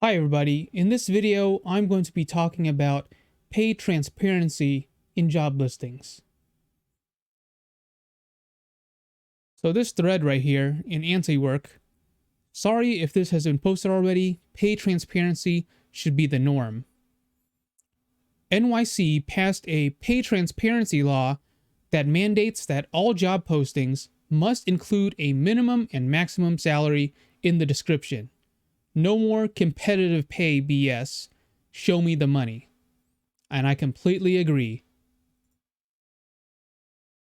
Hi everybody, in this video I'm going to be talking about pay transparency in job listings. So this thread right here in anti-work, sorry if this has been posted already, pay transparency should be the norm. NYC passed a pay transparency law that mandates that all job postings must include a minimum and maximum salary in the description. No more competitive pay BS. Show me the money. And I completely agree.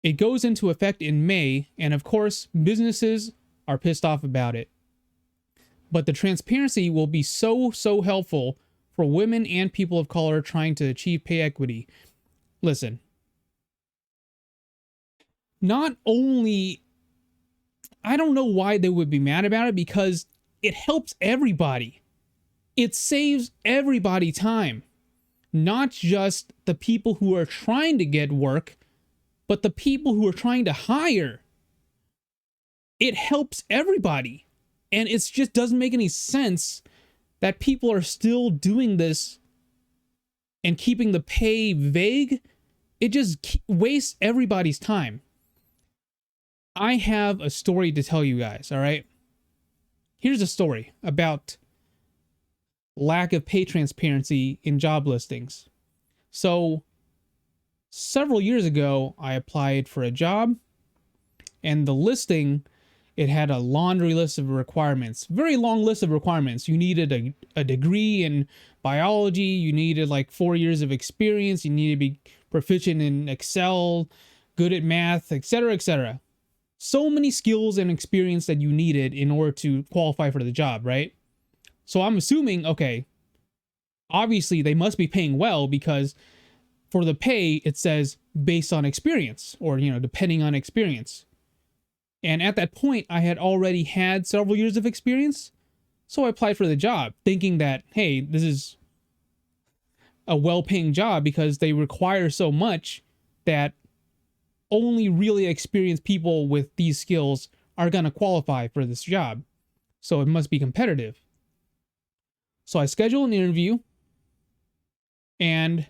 It goes into effect in May, and of course, businesses are pissed off about it. But the transparency will be so helpful for women and people of color trying to achieve pay equity. Listen, not only, I don't know why they would be mad about it, because it helps everybody. It saves everybody time. Not just the people who are trying to get work, but the people who are trying to hire. It helps everybody. And it just doesn't make any sense that people are still doing this and keeping the pay vague. It just wastes everybody's time. I have a story to tell you guys, all right? Here's a story about lack of pay transparency in job listings. So, several years ago, I applied for a job, and the listing, it had a laundry list of requirements. Very long list of requirements. You needed a degree in biology, you needed like 4 years of experience, you needed to be proficient in Excel, good at math, etc., etc. So many skills and experience that you needed in order to qualify for the job, right? So I'm assuming, okay, obviously they must be paying well, because for the pay, it says based on experience, or, depending on experience. And at that point, I had already had several years of experience. So I applied for the job thinking that, hey, this is a well-paying job because they require so much that only really experienced people with these skills are going to qualify for this job. So it must be competitive. So I schedule an interview, and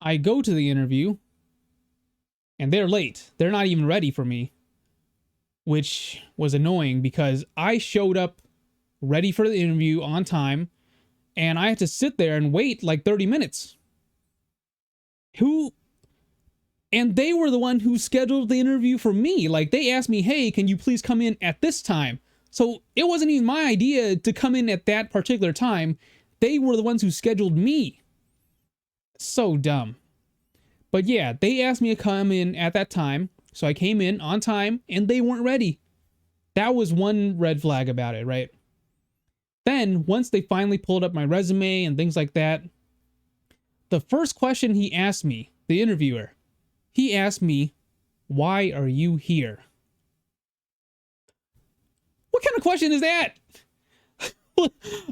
I go to the interview, and they're late. They're not even ready for me, which was annoying because I showed up ready for the interview on time, and I had to sit there and wait like 30 minutes. And they were the one who scheduled the interview for me. Like, they asked me, hey, can you please come in at this time? So it wasn't even my idea to come in at that particular time. They were the ones who scheduled me. So dumb. But yeah, they asked me to come in at that time. So I came in on time, and they weren't ready. That was one red flag about it, right? Then, once they finally pulled up my resume and things like that, the first question he asked me, the interviewer, he asked me, why are you here? What kind of question is that?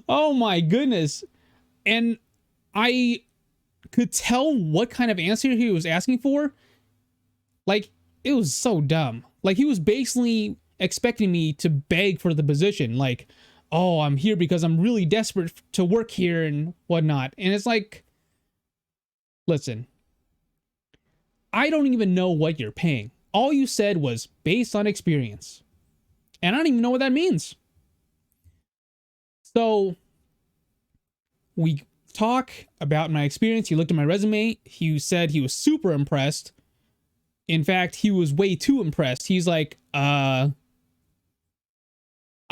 Oh my goodness. And I could tell what kind of answer he was asking for. Like, it was so dumb. Like, he was basically expecting me to beg for the position. Like, oh, I'm here because I'm really desperate to work here and whatnot. And it's like, listen, I don't even know what you're paying. All you said was based on experience. And I don't even know what that means. So we talk about my experience. He looked at my resume. He said he was super impressed. In fact, he was way too impressed. He's like, I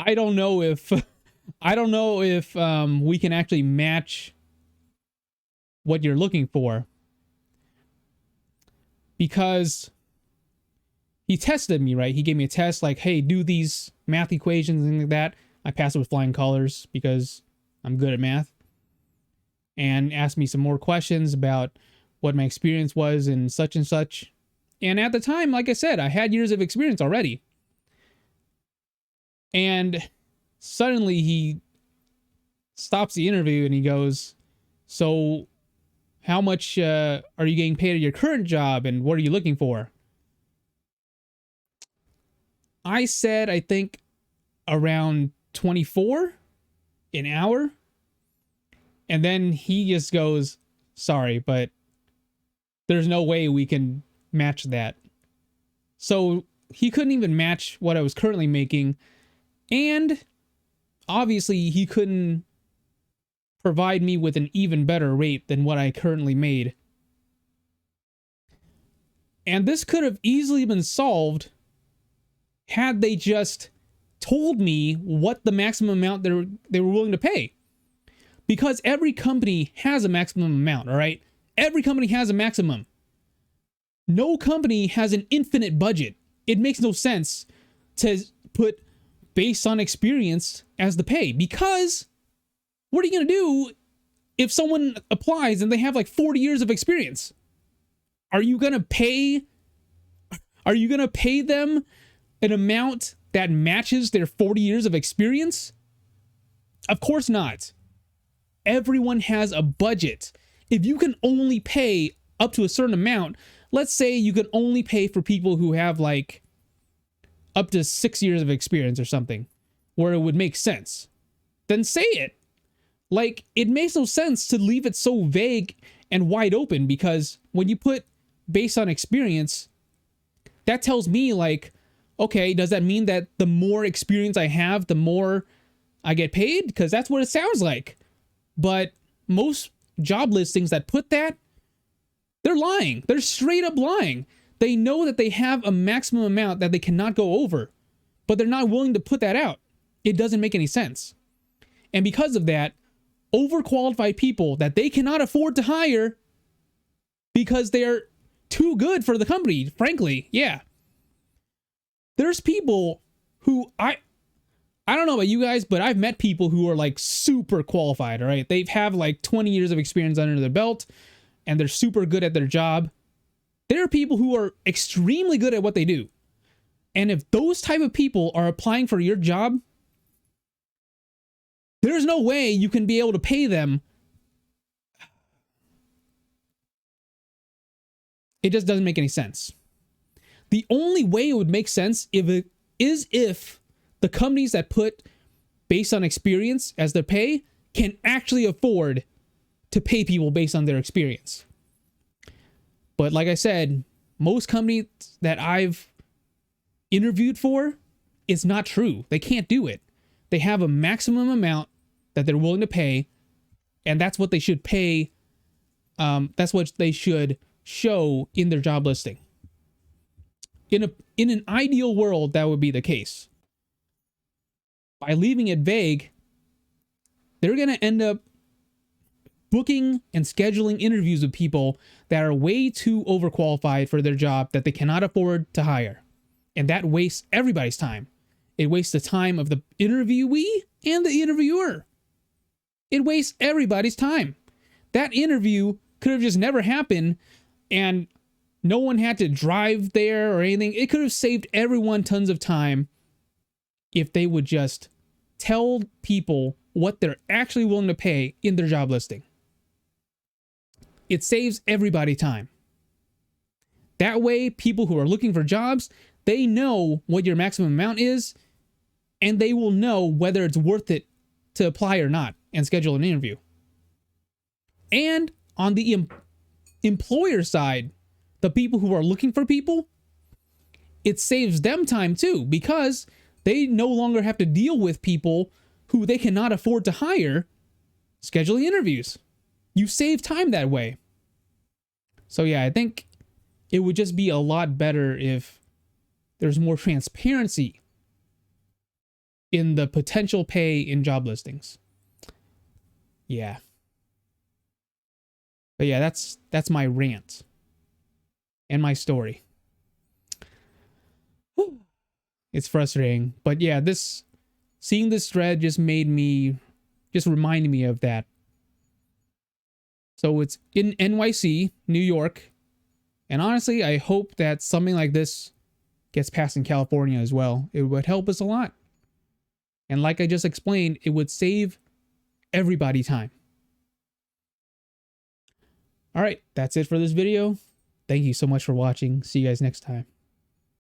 don't know if we can actually match what you're looking for. Because he tested me, right? He gave me a test like, hey, do these math equations and things like that. I passed it with flying colors because I'm good at math. And asked me some more questions about what my experience was and such and such. And at the time, like I said, I had years of experience already. And suddenly he stops the interview and he goes, so how much are you getting paid at your current job, and what are you looking for? I said, I think around 24 an hour. And then he just goes, sorry, but there's no way we can match that. So he couldn't even match what I was currently making. And obviously he couldn't provide me with an even better rate than what I currently made. And this could have easily been solved had they just told me what the maximum amount they were willing to pay. Because every company has a maximum amount, all right? Every company has a maximum. No company has an infinite budget. It makes no sense to put based on experience as the pay, because what are you going to do if someone applies and they have like 40 years of experience? Are you going to pay them an amount that matches their 40 years of experience? Of course not. Everyone has a budget. If you can only pay up to a certain amount, let's say you can only pay for people who have like up to 6 years of experience or something, where it would make sense, then say it. Like, it makes no sense to leave it so vague and wide open, because when you put based on experience, that tells me like, okay, does that mean that the more experience I have, the more I get paid? Because that's what it sounds like. But most job listings that put that, they're lying. They're straight up lying. They know that they have a maximum amount that they cannot go over, but they're not willing to put that out. It doesn't make any sense. And because of that, overqualified people that they cannot afford to hire because they're too good for the company, frankly, yeah. There's people who I don't know about you guys, but I've met people who are like super qualified, all right? They have like 20 years of experience under their belt, and they're super good at their job. There are people who are extremely good at what they do. And if those type of people are applying for your job, there's no way you can be able to pay them. It just doesn't make any sense. The only way it would make sense if the companies that put based on experience as their pay can actually afford to pay people based on their experience. But like I said, most companies that I've interviewed for, it's not true. They can't do it. They have a maximum amount that they're willing to pay, and that's what they should pay. That's what they should show in their job listing. In an ideal world, that would be the case. By leaving it vague, they're going to end up booking and scheduling interviews with people that are way too overqualified for their job that they cannot afford to hire. And that wastes everybody's time. It wastes the time of the interviewee and the interviewer. It wastes everybody's time. That interview could have just never happened, and no one had to drive there or anything. It could have saved everyone tons of time if they would just tell people what they're actually willing to pay in their job listing. It saves everybody time. That way, people who are looking for jobs, they know what your maximum amount is, and they will know whether it's worth it to apply or not and schedule an interview. And on the employer side, the people who are looking for people, it saves them time too, because they no longer have to deal with people who they cannot afford to hire scheduling interviews. You save time that way. So yeah, I think it would just be a lot better if there's more transparency in the potential pay in job listings. Yeah. But yeah, that's my rant and my story. Whew. It's frustrating, but yeah, seeing this thread just reminded me of that. So it's in NYC, New York, and honestly, I hope that something like this gets passed in California as well. It would help us a lot. And like I just explained, it would save everybody time. All right, that's it for this video. Thank you so much for watching. See you guys next time.